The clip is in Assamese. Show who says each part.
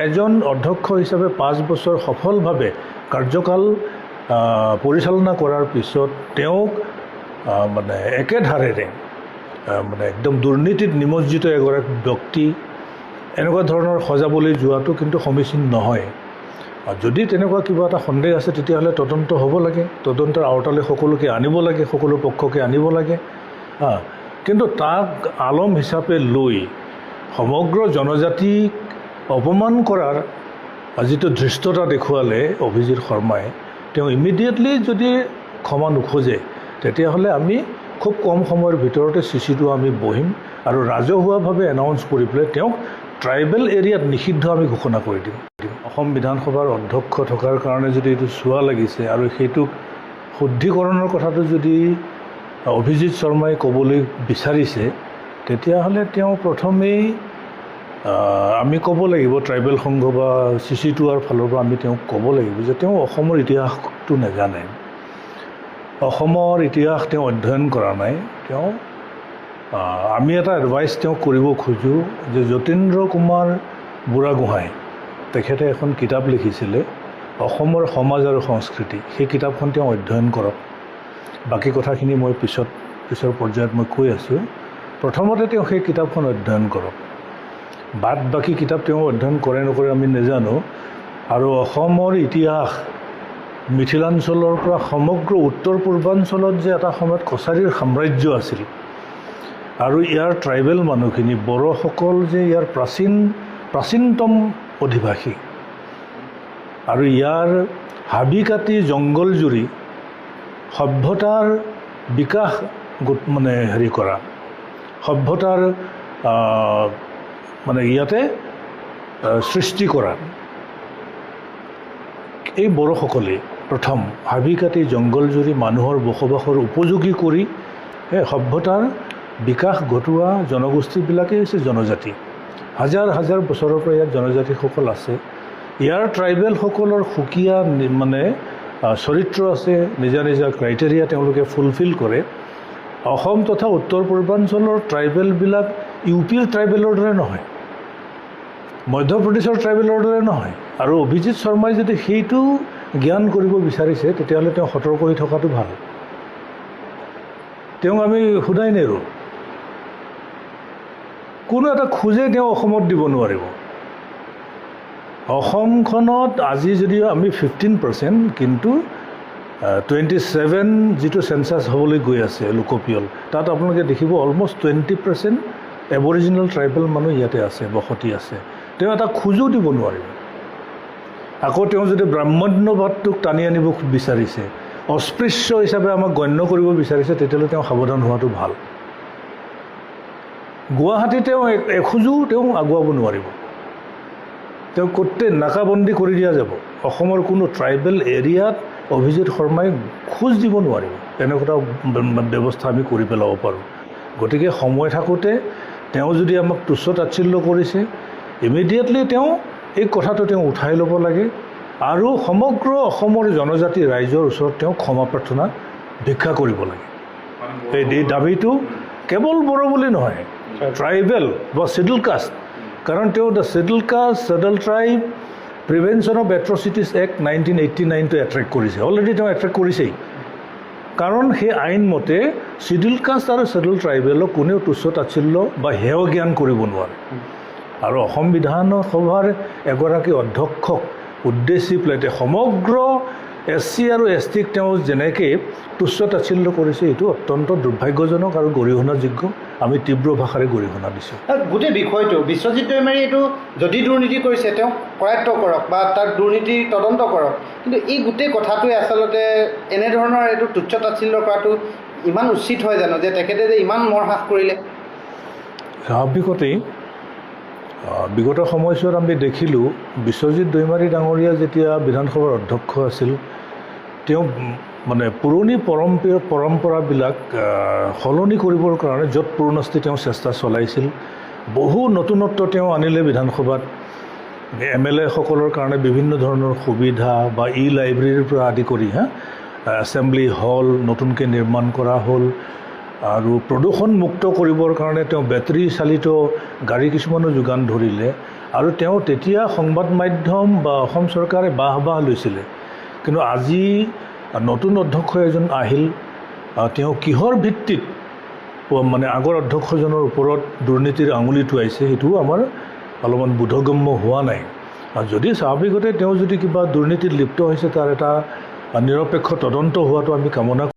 Speaker 1: এজন অধ্যক্ষ হিচাপে 5 বছৰ সফলভাৱে কাৰ্যকাল পৰিচালনা কৰাৰ পিছত তেওঁক মানে একেধাৰেৰে মানে একদম দুৰ্নীতিত নিমজ্জিত এগৰাকী ব্যক্তি এনেকুৱা ধৰণৰ সজাবলৈ যোৱাটো কিন্তু সমীচীন নহয়। যদি তেনেকুৱা কিবা এটা সন্দেহ আছে তেতিয়াহ'লে তদন্ত হ'ব লাগে, তদন্তৰ আওতালৈ সকলোকে আনিব লাগে, সকলো পক্ষকে আনিব লাগে। কিন্তু তাক আলম হিচাপে লৈ সমগ্ৰ জনজাতিক অপমান কৰাৰ যিটো ধৃষ্টতা দেখুৱালে অভিজিৎ শৰ্মাই, তেওঁ ইমিডিয়েটলি যদি ক্ষমা নোখোজে তেতিয়াহ'লে আমি খুব কম সময়ৰ ভিতৰতে চিচিটো আমি বহিম আৰু ৰাজহুৱাভাৱে এনাউন্স কৰি পেলাই তেওঁক ট্ৰাইবেল এৰিয়াত নিষিদ্ধ আমি ঘোষণা কৰি দিম। অসম বিধানসভাৰ অধ্যক্ষ থকাৰ কাৰণে যদি এইটো চোৱা লাগিছে আৰু সেইটোক শুদ্ধিকৰণৰ কথাটো যদি অভিজিৎ শৰ্মাই ক'বলৈ বিচাৰিছে তেতিয়াহ'লে তেওঁ প্ৰথমেই আমি ক'ব লাগিব, ট্ৰাইবেল সংঘ বা CC2R ফালৰ পৰা আমি তেওঁক ক'ব লাগিব যে তেওঁ অসমৰ ইতিহাসটো নাজানে, অসমৰ ইতিহাস তেওঁ অধ্যয়ন কৰা নাই। তেওঁ আমি এটা এডভাইচ তেওঁক কৰিব খোজোঁ যে যতীন্দ্ৰ কুমাৰ বুঢ়াগোহাঁই তেখেতে এখন কিতাপ লিখিছিলে অসমৰ সমাজ আৰু সংস্কৃতি, সেই কিতাপখন তেওঁ অধ্যয়ন কৰক। বাকী কথাখিনি মই পিছৰ পৰ্যায়ত মই কৈ আছোঁ। প্ৰথমতে তেওঁ সেই কিতাপখন অধ্যয়ন কৰক, বাদ বাকী কিতাপ তেওঁ অধ্যয়ন কৰে নকৰে আমি নাজানো। আৰু অসমৰ ইতিহাস মিথিলাঞ্চলৰ পৰা সমগ্ৰ উত্তৰ পূৰ্বাঞ্চলত যে এটা সময়ত কছাৰীৰ সাম্ৰাজ্য আছিল আৰু ইয়াৰ ট্ৰাইবেল মানুহখিনি বড়োসকল যে ইয়াৰ প্ৰাচীনতম অধিবাসী আৰু ইয়াৰ হাবি কাটি জংঘল জুৰি সভ্যতাৰ বিকাশ মানে হেৰি কৰা, সভ্যতাৰ মানে ইয়াতে সৃষ্টি কৰা এই বড়োসকলে প্ৰথম হাবি কাটি জংঘল জুৰি মানুহৰ বসবাসৰ উপযোগী কৰি সভ্যতাৰ বিকাশ ঘটোৱা জনগোষ্ঠীবিলাকেই হৈছে জনজাতি। হাজাৰ হাজাৰ বছৰৰ পৰা ইয়াত জনজাতিসকল আছে। ইয়াৰ ট্ৰাইবেলসকলৰ সুকীয়া মানে চৰিত্ৰ আছে, নিজা নিজা ক্ৰাইটেৰিয়া তেওঁলোকে ফুলফিল কৰে। অসম তথা উত্তৰ পূৰ্বাঞ্চলৰ ট্ৰাইবেলবিলাক UPৰ ট্ৰাইবেলৰ দৰে নহয়, মধ্যপ্ৰদেশৰ ট্ৰাইবেলৰ দৰে নহয়। আৰু অভিজিৎ শৰ্মাই যদি সেইটো জ্ঞান কৰিব বিচাৰিছে তেতিয়াহ'লে তেওঁ সতৰ্ক হৈ থকাটো ভাল। তেওঁক আমি সোধাই নেৰোঁ, কোনো এটা খোজে তেওঁ অসমত দিব নোৱাৰিব। অসমখনত আজি যদিও আমি 15%, কিন্তু 27 যিটো চেঞ্চাছ হ'বলৈ গৈ আছে লোকপিয়ল, তাত আপোনালোকে দেখিব অলমষ্ট 20% এবৰিজিনেল ট্ৰাইবেল মানুহ ইয়াতে আছে, বসতি আছে। তেওঁ এটা খোজো দিব নোৱাৰিব। আকৌ তেওঁ যদি ব্ৰাহ্মণ্যবাদটোক টানি আনিব বিচাৰিছে, অস্পৃশ্য হিচাপে আমাক গণ্য কৰিব বিচাৰিছে, তেতিয়াহ'লে তেওঁ সাৱধান হোৱাটো ভাল। গুৱাহাটী তেওঁ এখোজো তেওঁ আগুৱাব নোৱাৰিব, তেওঁ গোটেই নাকাবন্দী কৰি দিয়া যাব। অসমৰ কোনো ট্ৰাইবেল এৰিয়াত অভিজিৎ শৰ্মাই খোজ দিব নোৱাৰিব, এনেকুৱা ব্যৱস্থা আমি কৰি পেলাব পাৰোঁ। গতিকে সময় থাকোঁতে তেওঁ যদি আমাক তুচ্ছ তাচ্ছিল্য কৰিছে, ইমিডিয়েটলি তেওঁ এই কথাটো তেওঁ উঠাই ল'ব লাগে আৰু সমগ্ৰ অসমৰ জনজাতি ৰাইজৰ ওচৰত তেওঁ ক্ষমা প্ৰাৰ্থনা ভিক্ষা কৰিব লাগে। এই দাবীটো কেৱল বড়ো বুলি নহয়, ট্ৰাইবেল বা শিডিউল কাষ্ট, কাৰণ তেওঁ the schedule caste schedule tribe prevention of atrocities act 1989টো এট্ৰেক্ট কৰিছে, অলৰেডি তেওঁ এট্ৰেক্ট কৰিছেই। কাৰণ সেই আইন মতে শিডিউল কাষ্ট আৰু শিডিউল ট্ৰাইবেলক কোনেও তুচ্ছ তাচ্ছিল্য বা হেয় জ্ঞান কৰিব নোৱাৰে। আৰু অসম বিধানসভাৰ এগৰাকী অধ্যক্ষক উদ্দেশ্যি পেলাই সমগ্ৰ SC আৰু STক তেওঁ যেনেকৈ তুচ্ছ তাচ্ছিল্য কৰিছে, এইটো অত্যন্ত দুৰ্ভাগ্যজনক আৰু গৰিহণাযোগ্য। আমি তীব্ৰ ভাষাৰে গৰিহণা দিছোঁ।
Speaker 2: গোটেই বিষয়টো বিশ্বজিৎ দৈমাৰী এইটো যদি দুৰ্নীতি কৰিছে তেওঁক কৰায়ত্ব কৰক বা তাক দুৰ্নীতিৰ তদন্ত কৰক, কিন্তু এই গোটেই কথাটোৱে আচলতে এনেধৰণৰ এইটো তুচ্ছ তাচ্ছিল্য কৰাটো ইমান উচিত হয় জানো, যে তেখেতে যে ইমান মৰহাস কৰিলে?
Speaker 1: স্বাভাৱিকতেই বিগত সময়ছোৱাত আমি দেখিলোঁ বিশ্বজিৎ দৈমাৰী ডাঙৰীয়া যেতিয়া বিধানসভাৰ অধ্যক্ষ আছিল, তেওঁ মানে পুৰণি পৰম্পৰাবিলাক সলনি কৰিবৰ কাৰণে য'ত পূৰ্ণস্থি তেওঁ চেষ্টা চলাইছিল। বহু নতুনত্ব তেওঁ আনিলে বিধানসভাত। MLA সকলৰ কাৰণে বিভিন্ন ধৰণৰ সুবিধা বা লাইব্ৰেৰীৰ পৰা আদি কৰি এছেম্বলি হল নতুনকৈ নিৰ্মাণ কৰা হ'ল আৰু প্ৰদূষণ মুক্ত কৰিবৰ কাৰণে তেওঁ বেটাৰী চালিত গাড়ী কিছুমানো যোগান ধৰিলে আৰু তেওঁ তেতিয়া সংবাদ মাধ্যম বা অসম চৰকাৰে বাহ লৈছিলে। কিন্তু আজি নতুন অধ্যক্ষ এজন আহিল, তেওঁ কিহৰ ভিত্তিত মানে আগৰ অধ্যক্ষজনৰ ওপৰত দুৰ্নীতিৰ আঙুলি টোৱাইছে সেইটোও আমাৰ অলপমান বোধগম্য হোৱা নাই। যদি স্বাভাৱিকতে তেওঁ যদি কিবা দুৰ্নীতিত লিপ্ত হৈছে তাৰ এটা নিৰপেক্ষ তদন্ত হোৱাটো আমি কামনা